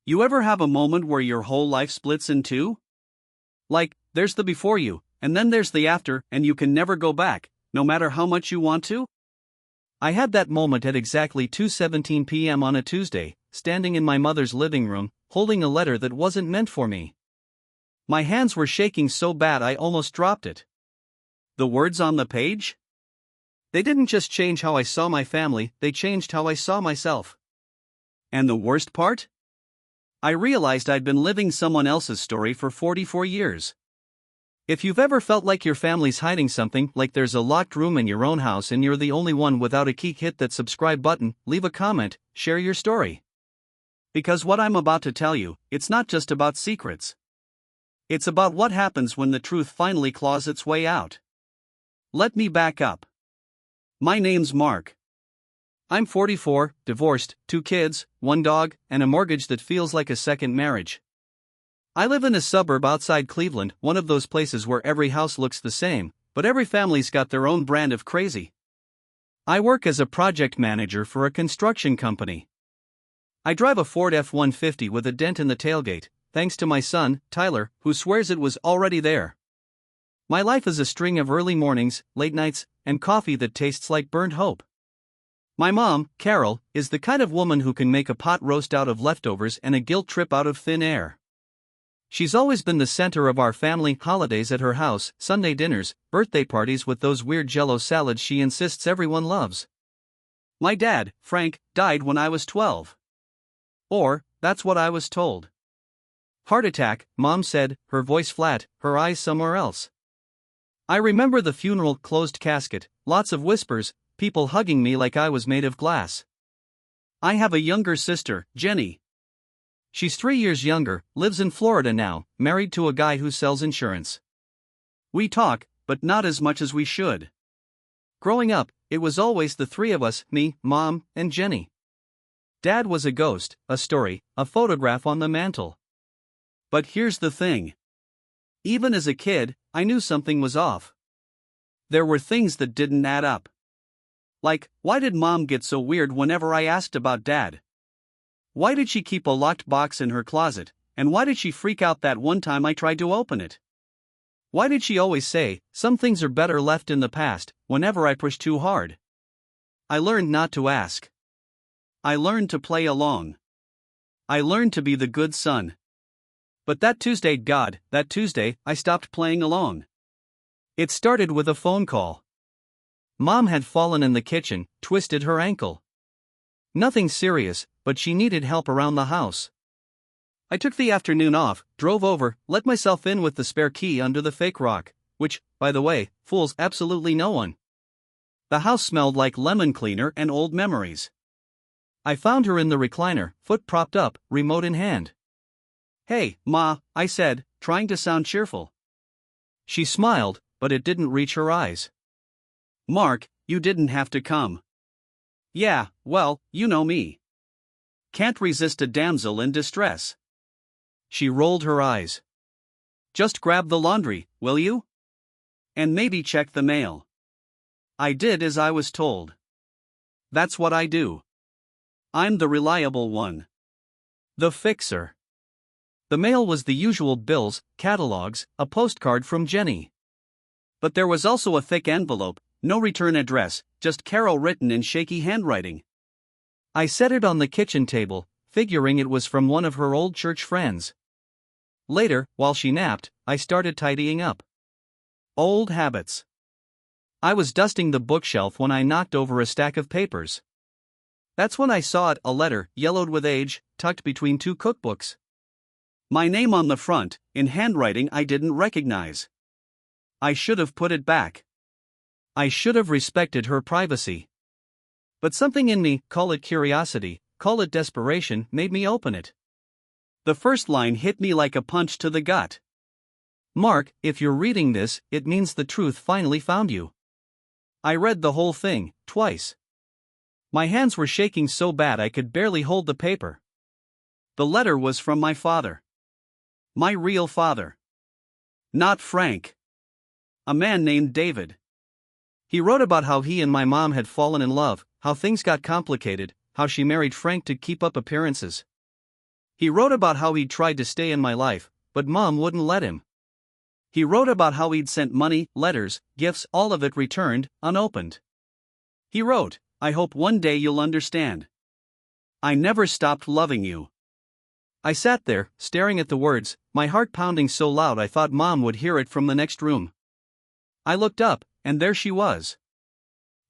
You ever have a moment where your whole life splits in two? Like, there's the before you, and then there's the after, and you can never go back, no matter how much you want to? I had that moment at exactly 2:17 p.m. on a Tuesday, standing in my mother's living room, holding a letter that wasn't meant for me. My hands were shaking so bad I almost dropped it. The words on the page? They didn't just change how I saw my family, they changed how I saw myself. And the worst part? I realized I'd been living someone else's story for 44 years. If you've ever felt like your family's hiding something, like there's a locked room in your own house and you're the only one without a key, hit that subscribe button, leave a comment, share your story. Because what I'm about to tell you, it's not just about secrets. It's about what happens when the truth finally claws its way out. Let me back up. My name's Mark. I'm 44, divorced, 2 kids, 1 dog, and a mortgage that feels like a second marriage. I live in a suburb outside Cleveland, one of those places where every house looks the same, but every family's got their own brand of crazy. I work as a project manager for a construction company. I drive a Ford F-150 with a dent in the tailgate, thanks to my son, Tyler, who swears it was already there. My life is a string of early mornings, late nights, and coffee that tastes like burnt hope. My mom, Carol, is the kind of woman who can make a pot roast out of leftovers and a guilt trip out of thin air. She's always been the center of our family holidays at her house, Sunday dinners, birthday parties with those weird Jell-O salads she insists everyone loves. My dad, Frank, died when I was 12. Or, that's what I was told. Heart attack, Mom said, her voice flat, her eyes somewhere else. I remember the funeral, closed casket, lots of whispers, people hugging me like I was made of glass. I have a younger sister, Jenny. She's 3 years younger, lives in Florida now, married to a guy who sells insurance. We talk, but not as much as we should. Growing up, it was always the 3 of us, me, Mom, and Jenny. Dad was a ghost, a story, a photograph on the mantle. But here's the thing. Even as a kid, I knew something was off. There were things that didn't add up. Like, why did Mom get so weird whenever I asked about Dad? Why did she keep a locked box in her closet, and why did she freak out that one time I tried to open it? Why did she always say, some things are better left in the past, whenever I push too hard? I learned not to ask. I learned to play along. I learned to be the good son. But that Tuesday, I stopped playing along. It started with a phone call. Mom had fallen in the kitchen, twisted her ankle. Nothing serious, but she needed help around the house. I took the afternoon off, drove over, let myself in with the spare key under the fake rock, which, by the way, fools absolutely no one. The house smelled like lemon cleaner and old memories. I found her in the recliner, foot propped up, remote in hand. Hey, Ma, I said, trying to sound cheerful. She smiled, but it didn't reach her eyes. Mark, you didn't have to come. Yeah, well, you know me. Can't resist a damsel in distress. She rolled her eyes. Just grab the laundry, will you? And maybe check the mail. I did as I was told. That's what I do. I'm the reliable one. The fixer. The mail was the usual bills, catalogs, a postcard from Jenny. But there was also a thick envelope, no return address, just Carol written in shaky handwriting. I set it on the kitchen table, figuring it was from one of her old church friends. Later, while she napped, I started tidying up. Old habits. I was dusting the bookshelf when I knocked over a stack of papers. That's when I saw it, a letter, yellowed with age, tucked between 2 cookbooks. My name on the front, in handwriting I didn't recognize. I should have put it back. I should have respected her privacy. But something in me, call it curiosity, call it desperation, made me open it. The first line hit me like a punch to the gut. Mark, if you're reading this, it means the truth finally found you. I read the whole thing, twice. My hands were shaking so bad I could barely hold the paper. The letter was from my father. My real father. Not Frank. A man named David. He wrote about how he and my mom had fallen in love, how things got complicated, how she married Frank to keep up appearances. He wrote about how he'd tried to stay in my life, but Mom wouldn't let him. He wrote about how he'd sent money, letters, gifts, all of it returned, unopened. He wrote, "I hope one day you'll understand. I never stopped loving you." I sat there, staring at the words, my heart pounding so loud I thought Mom would hear it from the next room. I looked up, and there she was,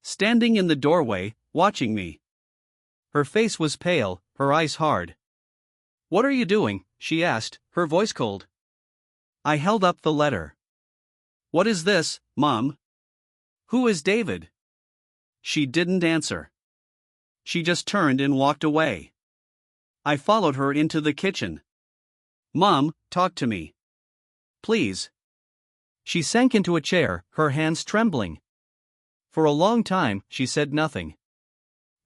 standing in the doorway, watching me. Her face was pale, her eyes hard. "What are you doing?" she asked, her voice cold. I held up the letter. "What is this, Mom? Who is David?" She didn't answer. She just turned and walked away. I followed her into the kitchen. "Mom, talk to me. Please." She sank into a chair, her hands trembling. For a long time, she said nothing.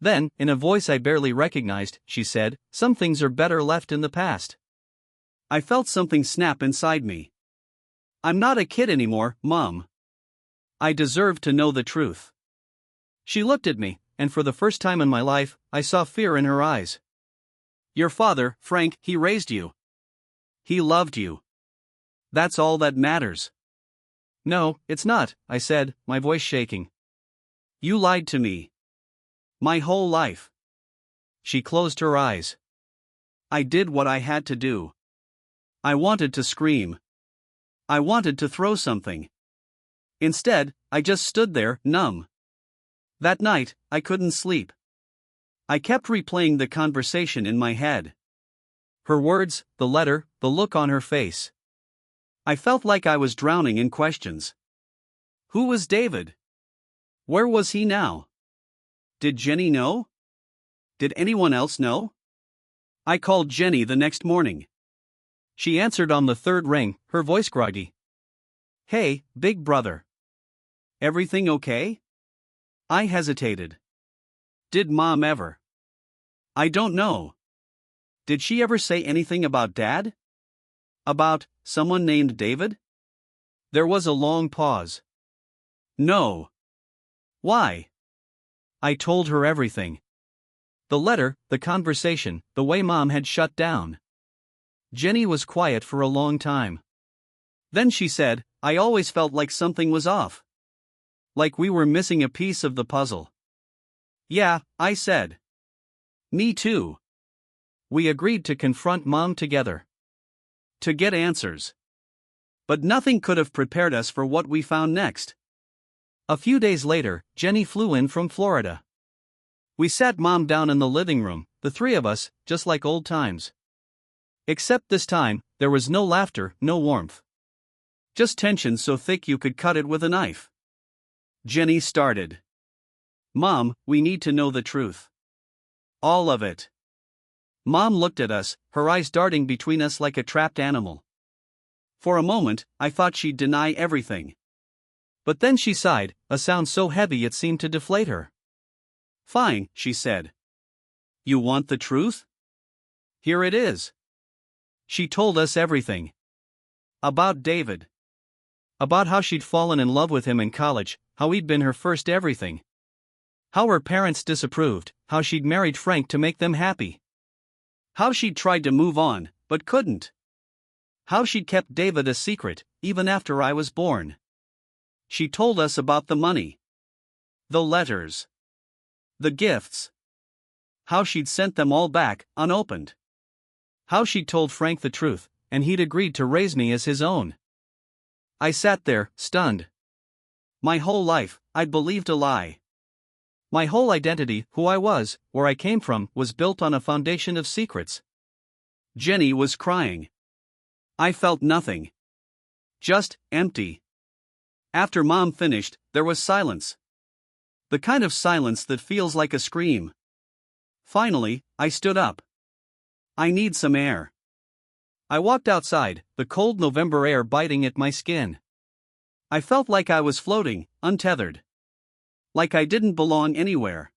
Then, in a voice I barely recognized, she said, "Some things are better left in the past." I felt something snap inside me. "I'm not a kid anymore, Mom. I deserve to know the truth." She looked at me, and for the first time in my life, I saw fear in her eyes. "Your father, Frank, he raised you. He loved you. That's all that matters." "No, it's not," I said, my voice shaking. "You lied to me. My whole life." She closed her eyes. I did what I had to do. I wanted to scream. I wanted to throw something. Instead, I just stood there, numb. That night, I couldn't sleep. I kept replaying the conversation in my head. Her words, the letter, the look on her face. I felt like I was drowning in questions. Who was David? Where was he now? Did Jenny know? Did anyone else know? I called Jenny the next morning. She answered on the third ring, her voice groggy. "Hey, big brother. Everything okay?" I hesitated. Did Mom ever? I don't know. Did she ever say anything about Dad? About someone named David? There was a long pause. No. Why? I told her everything. The letter, the conversation, the way Mom had shut down. Jenny was quiet for a long time. Then she said, "I always felt like something was off. Like we were missing a piece of the puzzle." "Yeah," I said. "Me too." We agreed to confront Mom together. To get answers. But nothing could have prepared us for what we found next. A few days later, Jenny flew in from Florida. We sat Mom down in the living room, the three of us, just like old times. Except this time, there was no laughter, no warmth. Just tension so thick you could cut it with a knife. Jenny started. "Mom, we need to know the truth. All of it." Mom looked at us, her eyes darting between us like a trapped animal. For a moment, I thought she'd deny everything. But then she sighed, a sound so heavy it seemed to deflate her. "Fine," she said. "You want the truth? Here it is." She told us everything. About David. About how she'd fallen in love with him in college, how he'd been her first everything. How her parents disapproved, how she'd married Frank to make them happy. How she'd tried to move on, but couldn't. How she'd kept David a secret, even after I was born. She told us about the money. The letters. The gifts. How she'd sent them all back, unopened. How she'd told Frank the truth, and he'd agreed to raise me as his own. I sat there, stunned. My whole life, I'd believed a lie. My whole identity, who I was, where I came from, was built on a foundation of secrets. Jenny was crying. I felt nothing. Just empty. After Mom finished, there was silence. The kind of silence that feels like a scream. Finally, I stood up. "I need some air." I walked outside, the cold November air biting at my skin. I felt like I was floating, untethered. Like I didn't belong anywhere.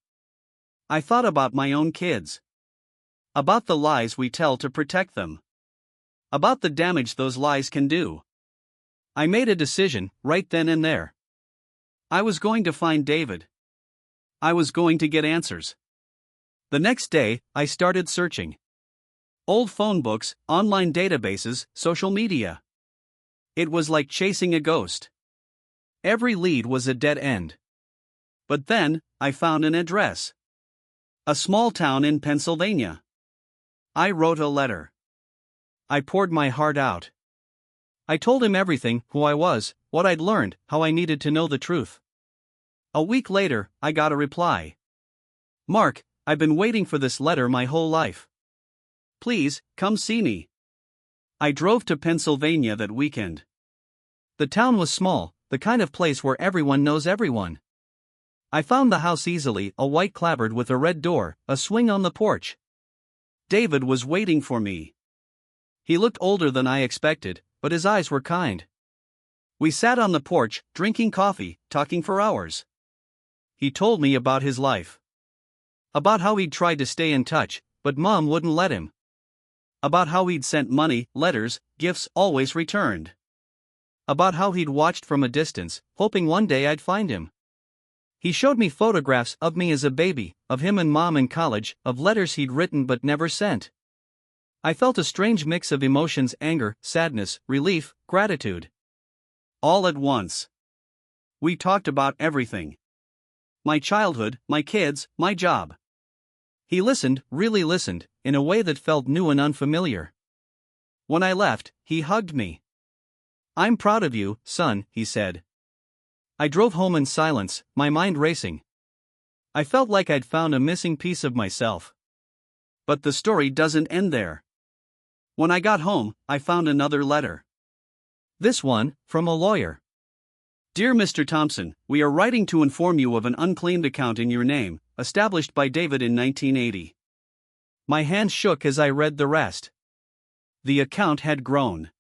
I thought about my own kids. About the lies we tell to protect them. About the damage those lies can do. I made a decision, right then and there. I was going to find David. I was going to get answers. The next day, I started searching. Old phone books, online databases, social media. It was like chasing a ghost. Every lead was a dead end. But then, I found an address. A small town in Pennsylvania. I wrote a letter. I poured my heart out. I told him everything, who I was, what I'd learned, how I needed to know the truth. A week later, I got a reply. "Mark, I've been waiting for this letter my whole life. Please, come see me." I drove to Pennsylvania that weekend. The town was small, the kind of place where everyone knows everyone. I found the house easily, a white clapboard with a red door, a swing on the porch. David was waiting for me. He looked older than I expected, but his eyes were kind. We sat on the porch, drinking coffee, talking for hours. He told me about his life. About how he'd tried to stay in touch, but Mom wouldn't let him. About how he'd sent money, letters, gifts always returned. About how he'd watched from a distance, hoping one day I'd find him. He showed me photographs of me as a baby, of him and Mom in college, of letters he'd written but never sent. I felt a strange mix of emotions: anger, sadness, relief, gratitude. All at once. We talked about everything. My childhood, my kids, my job. He listened, really listened, in a way that felt new and unfamiliar. When I left, he hugged me. "I'm proud of you, son," he said. I drove home in silence, my mind racing. I felt like I'd found a missing piece of myself. But the story doesn't end there. When I got home, I found another letter. This one, from a lawyer. "Dear Mr. Thompson, we are writing to inform you of an unclaimed account in your name, established by David in 1980. My hand shook as I read the rest. The account had grown.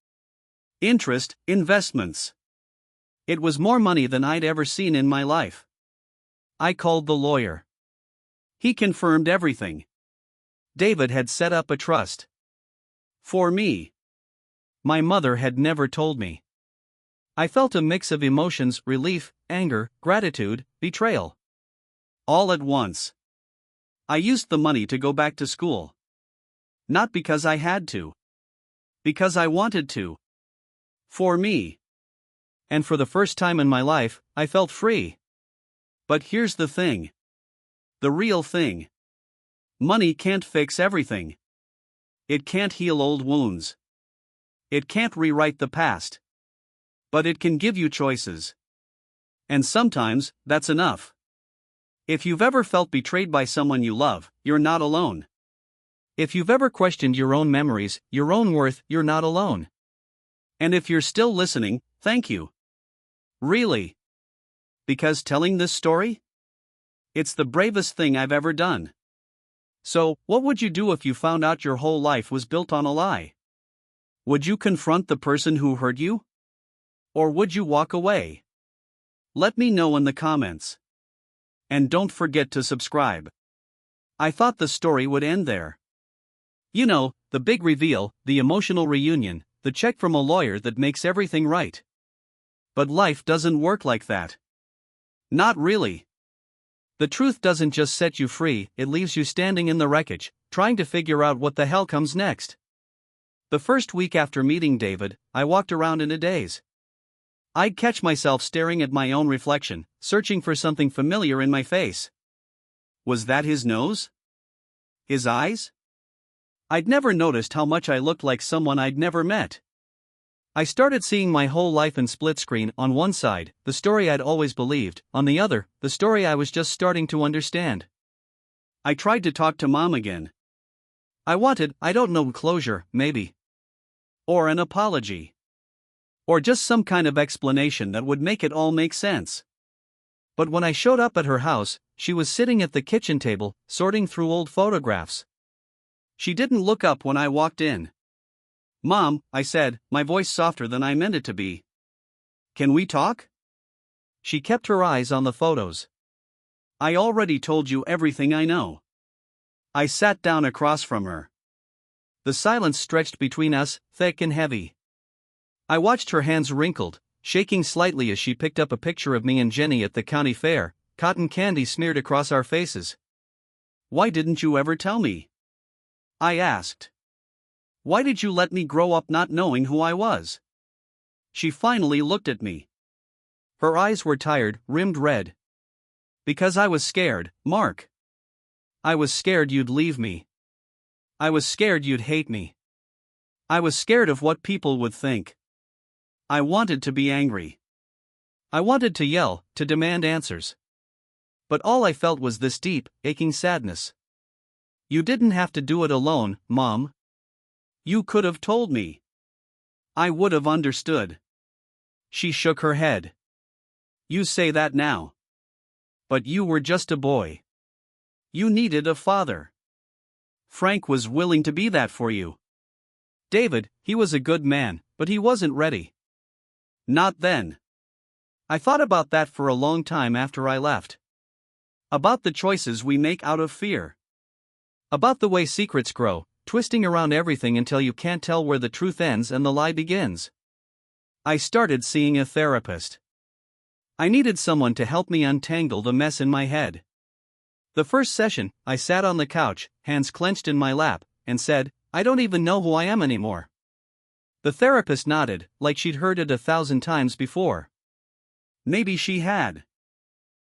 Interest, investments. It was more money than I'd ever seen in my life. I called the lawyer. He confirmed everything. David had set up a trust. For me. My mother had never told me. I felt a mix of emotions: relief, anger, gratitude, betrayal. All at once. I used the money to go back to school. Not because I had to. Because I wanted to. For me. And for the first time in my life, I felt free. But here's the thing. The real thing. Money can't fix everything. It can't heal old wounds. It can't rewrite the past. But it can give you choices. And sometimes, that's enough. If you've ever felt betrayed by someone you love, you're not alone. If you've ever questioned your own memories, your own worth, you're not alone. And if you're still listening, thank you. Really. Because telling this story? It's the bravest thing I've ever done. So, what would you do if you found out your whole life was built on a lie? Would you confront the person who hurt you? Or would you walk away? Let me know in the comments. And don't forget to subscribe. I thought the story would end there. You know, the big reveal, the emotional reunion, the check from a lawyer that makes everything right. But life doesn't work like that. Not really. The truth doesn't just set you free, it leaves you standing in the wreckage, trying to figure out what the hell comes next. The first week after meeting David, I walked around in a daze. I'd catch myself staring at my own reflection, searching for something familiar in my face. Was that his nose? His eyes? I'd never noticed how much I looked like someone I'd never met. I started seeing my whole life in split screen: on one side, the story I'd always believed, on the other, the story I was just starting to understand. I tried to talk to Mom again. I wanted, I don't know, closure, maybe. Or an apology. Or just some kind of explanation that would make it all make sense. But when I showed up at her house, she was sitting at the kitchen table, sorting through old photographs. She didn't look up when I walked in. "Mom," I said, my voice softer than I meant it to be. "Can we talk?" She kept her eyes on the photos. "I already told you everything I know." I sat down across from her. The silence stretched between us, thick and heavy. I watched her hands wrinkled, shaking slightly as she picked up a picture of me and Jenny at the county fair, cotton candy smeared across our faces. "Why didn't you ever tell me?" I asked. Why did you let me grow up not knowing who I was? She finally looked at me. Her eyes were tired, rimmed red. Because I was scared, Mark. I was scared you'd leave me. I was scared you'd hate me. I was scared of what people would think. I wanted to be angry. I wanted to yell, to demand answers. But all I felt was this deep, aching sadness. You didn't have to do it alone, Mom. You could have told me. I would have understood. She shook her head. You say that now. But you were just a boy. You needed a father. Frank was willing to be that for you. David, he was a good man, but he wasn't ready. Not then. I thought about that for a long time after I left. About the choices we make out of fear. About the way secrets grow, twisting around everything until you can't tell where the truth ends and the lie begins. I started seeing a therapist. I needed someone to help me untangle the mess in my head. The first session, I sat on the couch, hands clenched in my lap, and said, I don't even know who I am anymore. The therapist nodded, like she'd heard it 1,000 times before. Maybe she had.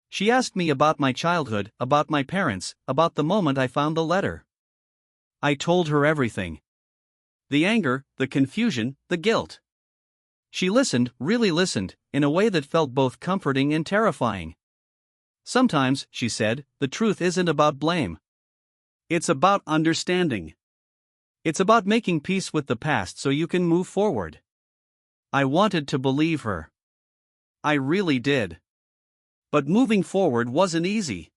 She asked me about my childhood, about my parents, about the moment I found the letter. I told her everything. The anger, the confusion, the guilt. She listened, really listened, in a way that felt both comforting and terrifying. Sometimes, she said, the truth isn't about blame. It's about understanding. It's about making peace with the past so you can move forward. I wanted to believe her. I really did. But moving forward wasn't easy.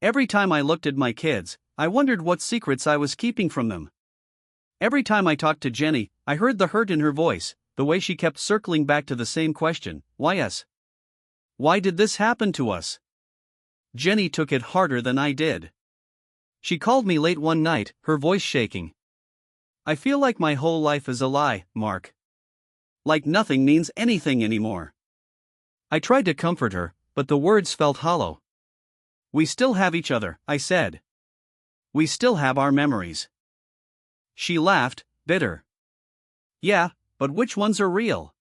Every time I looked at my kids, I wondered what secrets I was keeping from them. Every time I talked to Jenny, I heard the hurt in her voice, the way she kept circling back to the same question, why us? Why did this happen to us? Jenny took it harder than I did. She called me late one night, her voice shaking. I feel like my whole life is a lie, Mark. Like nothing means anything anymore. I tried to comfort her, but the words felt hollow. We still have each other, I said. We still have our memories. She laughed, bitter. Yeah, but which ones are real?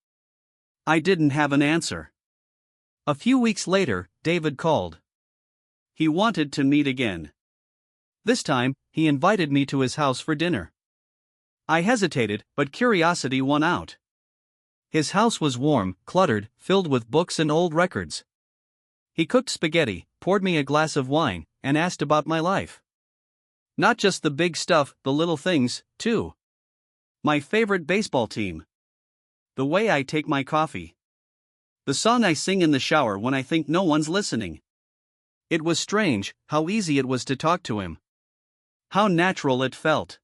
I didn't have an answer. A few weeks later, David called. He wanted to meet again. This time, he invited me to his house for dinner. I hesitated, but curiosity won out. His house was warm, cluttered, filled with books and old records. He cooked spaghetti, poured me a glass of wine, and asked about my life. Not just the big stuff, the little things, too. My favorite baseball team. The way I take my coffee. The song I sing in the shower when I think no one's listening. It was strange how easy it was to talk to him. How natural it felt.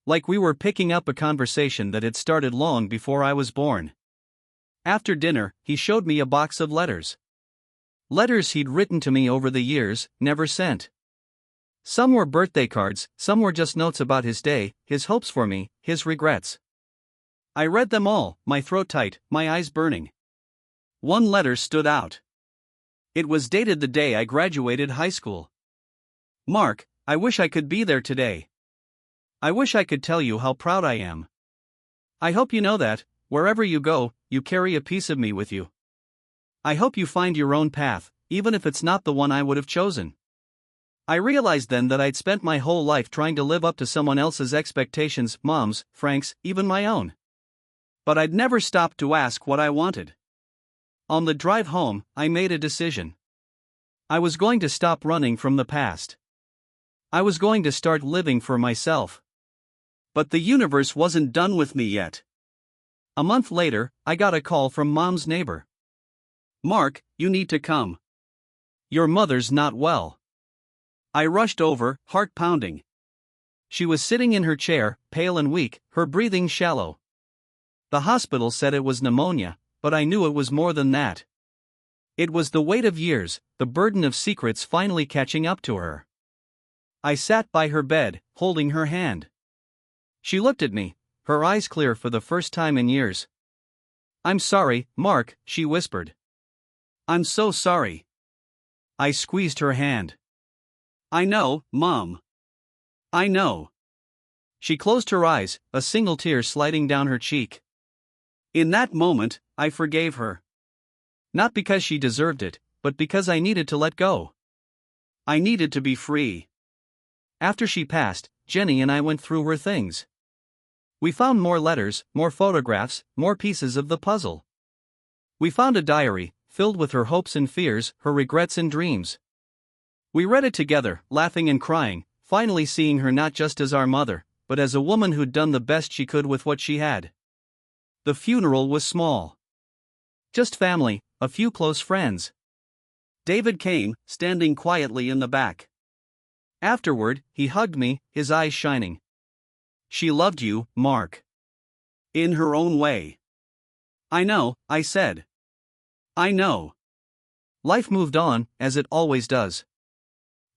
Like we were picking up a conversation that had started long before I was born. After dinner, he showed me a box of letters. Letters he'd written to me over the years, never sent. Some were birthday cards, some were just notes about his day, his hopes for me, his regrets. I read them all, my throat tight, my eyes burning. One letter stood out. It was dated the day I graduated high school. Mark, I wish I could be there today. I wish I could tell you how proud I am. I hope you know that, wherever you go, you carry a piece of me with you. I hope you find your own path, even if it's not the one I would have chosen. I realized then that I'd spent my whole life trying to live up to someone else's expectations, Mom's, Frank's, even my own. But I'd never stopped to ask what I wanted. On the drive home, I made a decision. I was going to stop running from the past. I was going to start living for myself. But the universe wasn't done with me yet. A month later, I got a call from Mom's neighbor. Mark, you need to come. Your mother's not well. I rushed over, heart pounding. She was sitting in her chair, pale and weak, her breathing shallow. The hospital said it was pneumonia, but I knew it was more than that. It was the weight of years, the burden of secrets finally catching up to her. I sat by her bed, holding her hand. She looked at me, her eyes clear for the first time in years. I'm sorry, Mark, she whispered. I'm so sorry. I squeezed her hand. I know, Mom. I know. She closed her eyes, a single tear sliding down her cheek. In that moment, I forgave her. Not because she deserved it, but because I needed to let go. I needed to be free. After she passed, Jenny and I went through her things. We found more letters, more photographs, more pieces of the puzzle. We found a diary, filled with her hopes and fears, her regrets and dreams. We read it together, laughing and crying, finally seeing her not just as our mother, but as a woman who'd done the best she could with what she had. The funeral was small. Just family, a few close friends. David came, standing quietly in the back. Afterward, he hugged me, his eyes shining. She loved you, Mark. In her own way. I know, I said. I know. Life moved on, as it always does.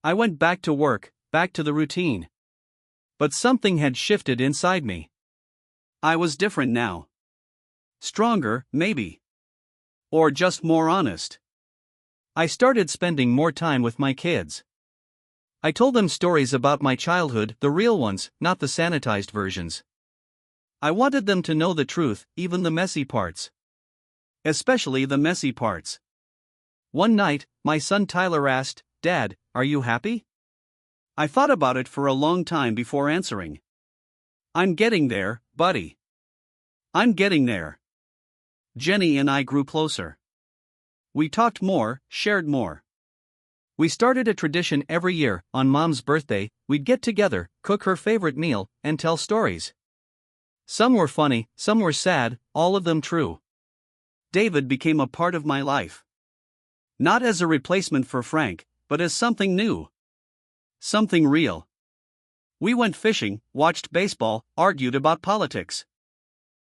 I went back to work, back to the routine. But something had shifted inside me. I was different now. Stronger, maybe. Or just more honest. I started spending more time with my kids. I told them stories about my childhood, the real ones, not the sanitized versions. I wanted them to know the truth, even the messy parts. Especially the messy parts. One night, my son Tyler asked, "Dad, are you happy?" I thought about it for a long time before answering. I'm getting there, buddy. I'm getting there. Jenny and I grew closer. We talked more, shared more. We started a tradition every year. On Mom's birthday, we'd get together, cook her favorite meal, and tell stories. Some were funny, some were sad, all of them true. David became a part of my life. Not as a replacement for Frank, but as something new. Something real. We went fishing, watched baseball, argued about politics.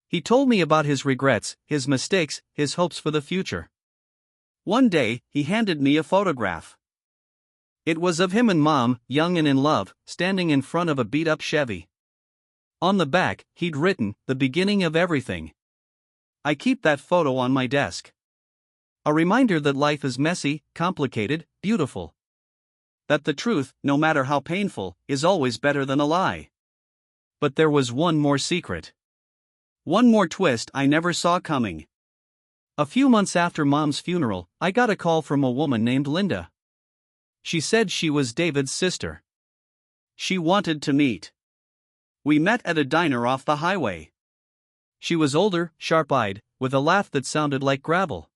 He told me about his regrets, his mistakes, his hopes for the future. One day, he handed me a photograph. It was of him and Mom, young and in love, standing in front of a beat-up Chevy. On the back, he'd written, "The beginning of everything." I keep that photo on my desk. A reminder that life is messy, complicated, beautiful. That the truth, no matter how painful, is always better than a lie. But there was one more secret. One more twist I never saw coming. A few months after Mom's funeral, I got a call from a woman named Linda. She said she was David's sister. She wanted to meet. We met at a diner off the highway. She was older, sharp-eyed, with a laugh that sounded like gravel.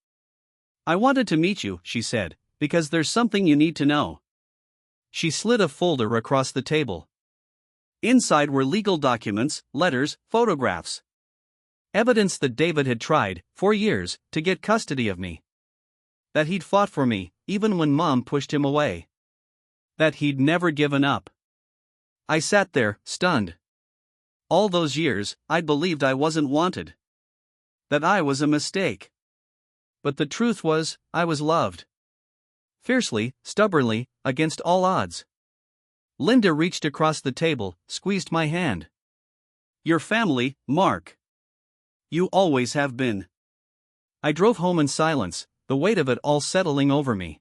"I wanted to meet you," she said, "because there's something you need to know." She slid a folder across the table. Inside were legal documents, letters, photographs. Evidence that David had tried, for years, to get custody of me. That he'd fought for me, even when Mom pushed him away. That he'd never given up. I sat there, stunned. All those years, I'd believed I wasn't wanted. That I was a mistake. But the truth was, I was loved. Fiercely, stubbornly, against all odds. Linda reached across the table, squeezed my hand. "Your family, Mark. You always have been." I drove home in silence, the weight of it all settling over me.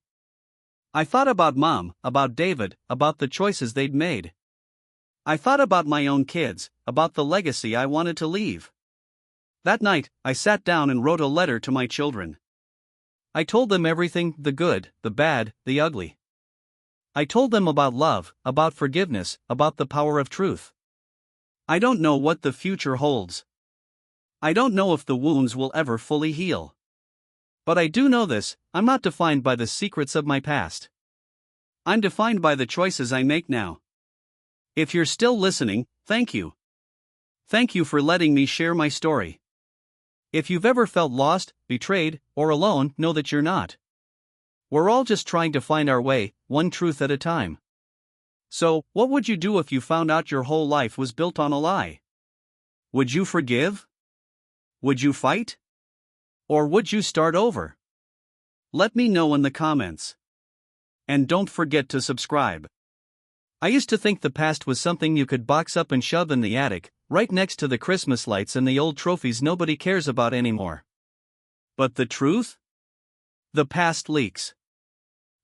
I thought about Mom, about David, about the choices they'd made. I thought about my own kids, about the legacy I wanted to leave. That night, I sat down and wrote a letter to my children. I told them everything, the good, the bad, the ugly. I told them about love, about forgiveness, about the power of truth. I don't know what the future holds. I don't know if the wounds will ever fully heal. But I do know this: I'm not defined by the secrets of my past. I'm defined by the choices I make now. If you're still listening, thank you. Thank you for letting me share my story. If you've ever felt lost, betrayed, or alone, know that you're not. We're all just trying to find our way, one truth at a time. So, what would you do if you found out your whole life was built on a lie? Would you forgive? Would you fight? Or would you start over? Let me know in the comments. And don't forget to subscribe. I used to think the past was something you could box up and shove in the attic, right next to the Christmas lights and the old trophies nobody cares about anymore. But the truth? The past leaks.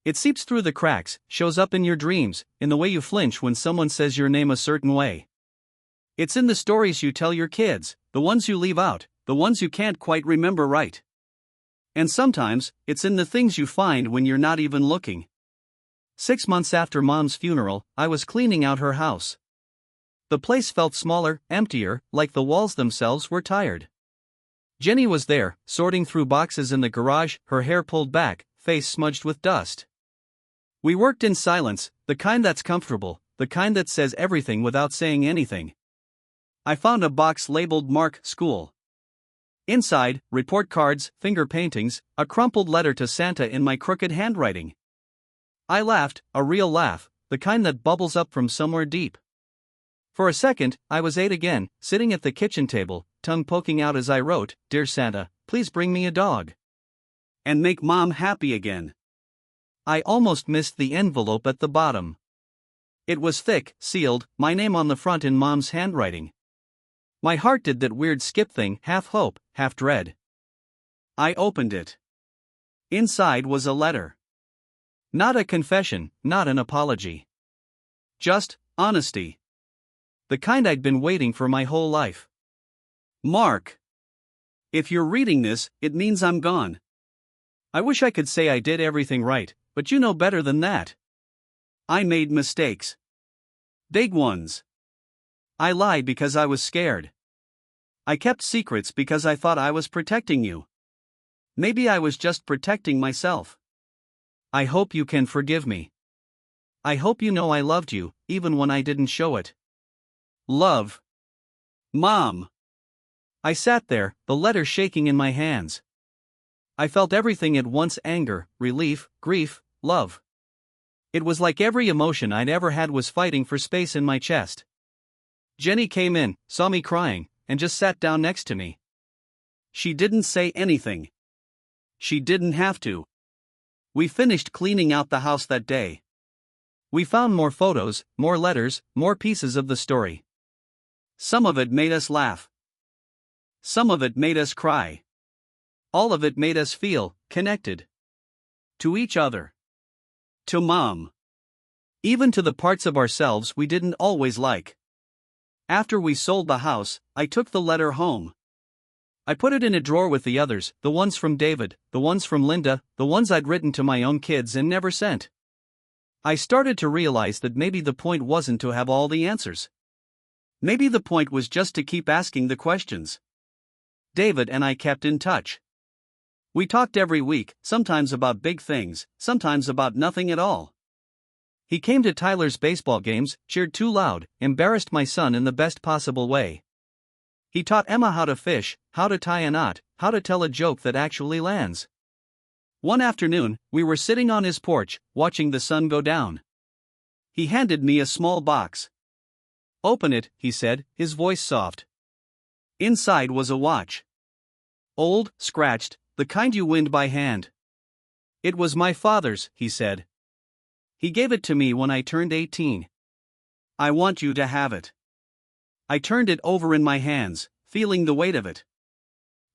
It seeps through the cracks, shows up in your dreams, in the way you flinch when someone says your name a certain way. It's in the stories you tell your kids, the ones you leave out, the ones you can't quite remember right. And sometimes, it's in the things you find when you're not even looking. 6 months after Mom's funeral, I was cleaning out her house. The place felt smaller, emptier, like the walls themselves were tired. Jenny was there, sorting through boxes in the garage, her hair pulled back, face smudged with dust. We worked in silence, the kind that's comfortable, the kind that says everything without saying anything. I found a box labeled Mark School. Inside, report cards, finger paintings, a crumpled letter to Santa in my crooked handwriting. I laughed, a real laugh, the kind that bubbles up from somewhere deep. For a second, I was 8 again, sitting at the kitchen table, tongue poking out as I wrote, "Dear Santa, please bring me a dog. And make Mom happy again." I almost missed the envelope at the bottom. It was thick, sealed, my name on the front in Mom's handwriting. My heart did that weird skip thing, half hope, half dread. I opened it. Inside was a letter. Not a confession, not an apology. Just honesty. The kind I'd been waiting for my whole life. Mark. If you're reading this, it means I'm gone. I wish I could say I did everything right, but you know better than that. I made mistakes. Big ones. I lied because I was scared. I kept secrets because I thought I was protecting you. Maybe I was just protecting myself. I hope you can forgive me. I hope you know I loved you, even when I didn't show it. Love. Mom. I sat there, the letter shaking in my hands. I felt everything at once: anger, relief, grief, love. It was like every emotion I'd ever had was fighting for space in my chest. Jenny came in, saw me crying, and just sat down next to me. She didn't say anything. She didn't have to. We finished cleaning out the house that day. We found more photos, more letters, more pieces of the story. Some of it made us laugh. Some of it made us cry. All of it made us feel connected. To each other. To Mom. Even to the parts of ourselves we didn't always like. After we sold the house, I took the letter home. I put it in a drawer with the others, the ones from David, the ones from Linda, the ones I'd written to my own kids and never sent. I started to realize that maybe the point wasn't to have all the answers. Maybe the point was just to keep asking the questions. David and I kept in touch. We talked every week, sometimes about big things, sometimes about nothing at all. He came to Tyler's baseball games, cheered too loud, embarrassed my son in the best possible way. He taught Emma how to fish, how to tie a knot, how to tell a joke that actually lands. One afternoon, we were sitting on his porch, watching the sun go down. He handed me a small box. "Open it," he said, his voice soft. Inside was a watch. Old, scratched, the kind you wind by hand. "It was my father's," he said. "He gave it to me when I turned 18. I want you to have it." I turned it over in my hands, feeling the weight of it.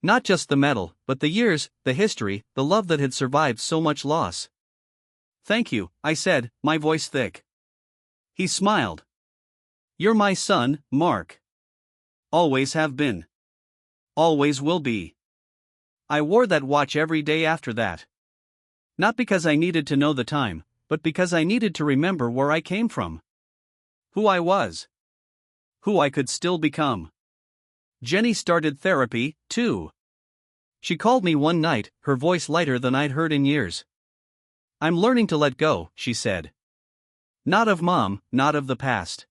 Not just the metal, but the years, the history, the love that had survived so much loss. "Thank you," I said, my voice thick. He smiled. "You're my son, Mark. Always have been. Always will be." I wore that watch every day after that. Not because I needed to know the time, but because I needed to remember where I came from. Who I was. Who I could still become. Jenny started therapy, too. She called me one night, her voice lighter than I'd heard in years. "I'm learning to let go," she said. "Not of Mom, not of the past.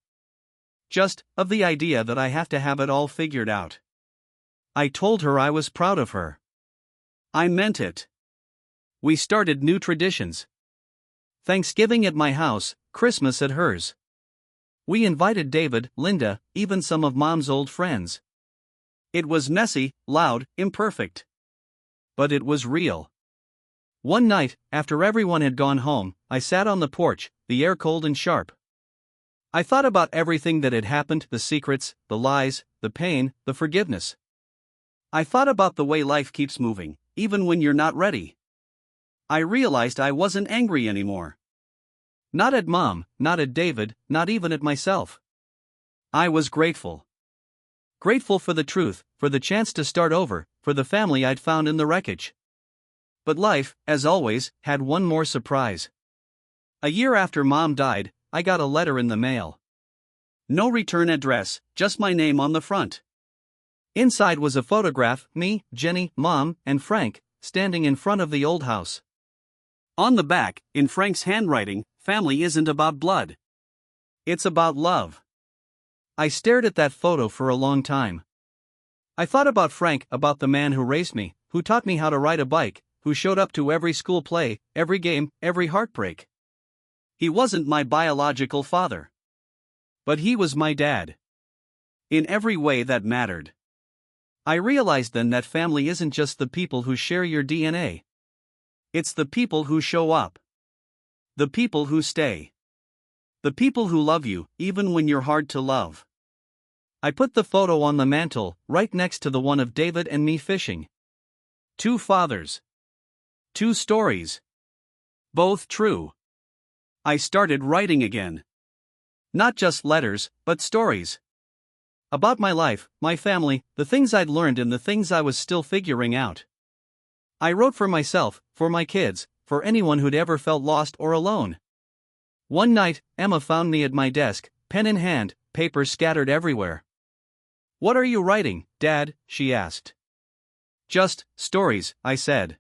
Just of the idea that I have to have it all figured out." I told her I was proud of her. I meant it. We started new traditions. Thanksgiving at my house, Christmas at hers. We invited David, Linda, even some of Mom's old friends. It was messy, loud, imperfect. But it was real. One night, after everyone had gone home, I sat on the porch, the air cold and sharp. I thought about everything that had happened, the secrets, the lies, the pain, the forgiveness. I thought about the way life keeps moving, even when you're not ready. I realized I wasn't angry anymore. Not at Mom, not at David, not even at myself. I was grateful. Grateful for the truth, for the chance to start over, for the family I'd found in the wreckage. But life, as always, had one more surprise. A year after Mom died, I got a letter in the mail. No return address, just my name on the front. Inside was a photograph, me, Jenny, Mom, and Frank, standing in front of the old house. On the back, in Frank's handwriting, family isn't about blood. It's about love. I stared at that photo for a long time. I thought about Frank, about the man who raised me, who taught me how to ride a bike, who showed up to every school play, every game, every heartbreak. He wasn't my biological father. But he was my dad. In every way that mattered. I realized then that family isn't just the people who share your DNA. It's the people who show up. The people who stay. The people who love you, even when you're hard to love. I put the photo on the mantle, right next to the one of David and me fishing. 2 fathers. 2 stories. Both true. I started writing again. Not just letters, but stories. About my life, my family, the things I'd learned and the things I was still figuring out. I wrote for myself, for my kids, for anyone who'd ever felt lost or alone. One night, Emma found me at my desk, pen in hand, paper scattered everywhere. "What are you writing, Dad?" she asked. "Just stories," I said.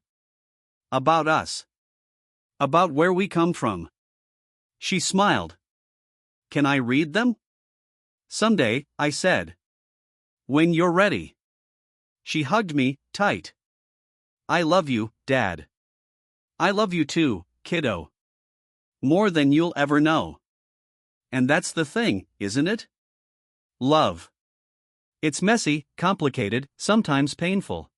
"About us. About where we come from." She smiled. "Can I read them?" "Someday," I said. "When you're ready." She hugged me, tight. "I love you, Dad. I love you too, kiddo. More than you'll ever know." And that's the thing, isn't it? Love. It's messy, complicated, sometimes painful.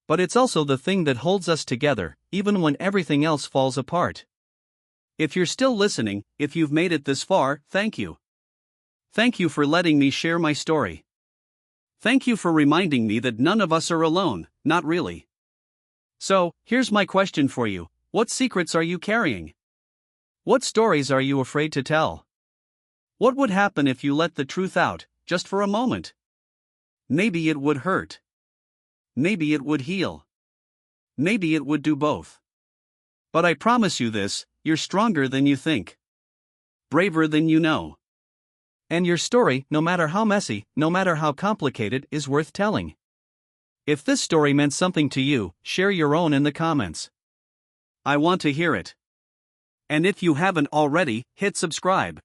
But it's also the thing that holds us together, even when everything else falls apart. If you're still listening, if you've made it this far, thank you. Thank you for letting me share my story. Thank you for reminding me that none of us are alone, not really. So, here's my question for you: what secrets are you carrying? What stories are you afraid to tell? What would happen if you let the truth out, just for a moment? Maybe it would hurt. Maybe it would heal. Maybe it would do both. But I promise you this: you're stronger than you think. Braver than you know. And your story, no matter how messy, no matter how complicated, is worth telling. If this story meant something to you, share your own in the comments. I want to hear it. And if you haven't already, hit subscribe.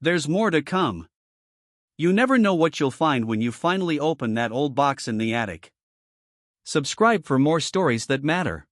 There's more to come. You never know what you'll find when you finally open that old box in the attic. Subscribe for more stories that matter.